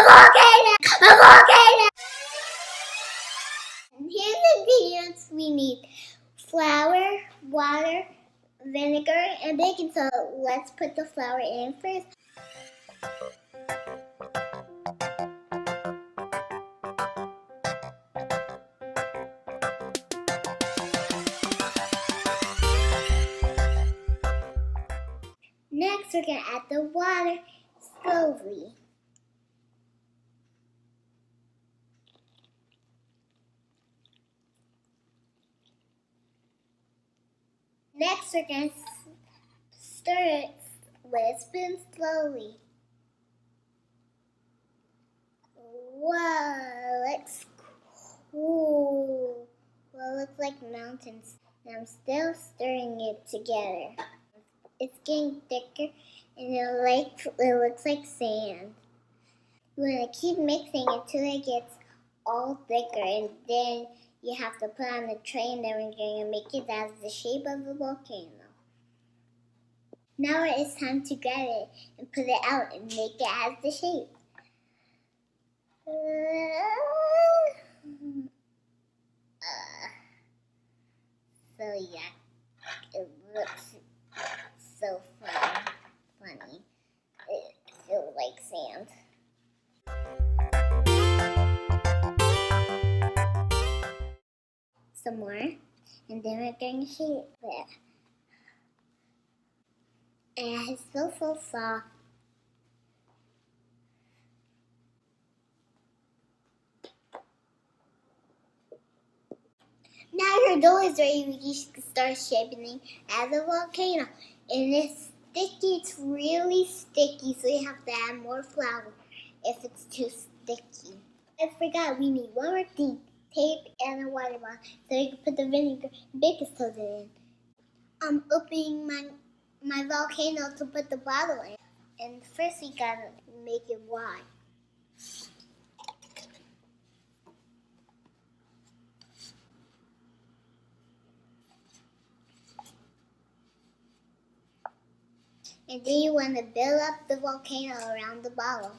volcano! A volcano! And here's the ingredients we need: flour, water, vinegar, and baking soda. Let's put the flour in first. Next, we're going to add the water slowly. Next, we're going to stir it with a spoon slowly. Whoa, looks cool. Well, it looks like mountains. And I'm still stirring it together. It's getting thicker and it looks like sand. We're going to keep mixing until it gets all thicker, and then you have to put on the tray, and then we're going to make it as the shape of a volcano. Now it's time to grab it and put it out and make it as the shape. So yeah, it looks so funny. It feels like sand. Some more, and then we're going to shape it. And it's so soft. Now your dough is ready. You should start shaping it as a volcano. And it's sticky. It's really sticky, so you have to add more flour if it's too sticky. I forgot we need one more thing: tape and a water bottle, so you can put the vinegar and baking soda in. I'm opening my volcano to put the bottle in. And first we gotta make it wide. And then you want to build up the volcano around the bottle.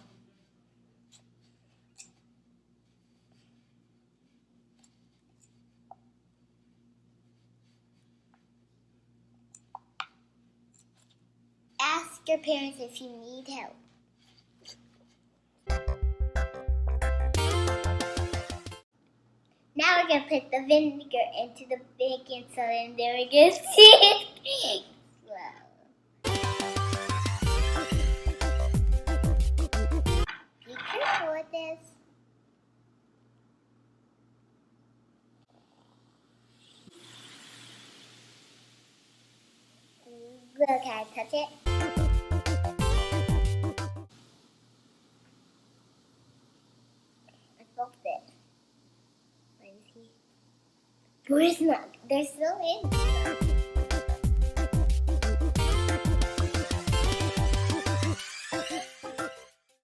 Ask your parents if you need help. Now we're going to put the vinegar into the baking soda, and then we're going to see it. Be careful with this. Look, can I touch it? I felt it. Let me see. But it's not. There's still in.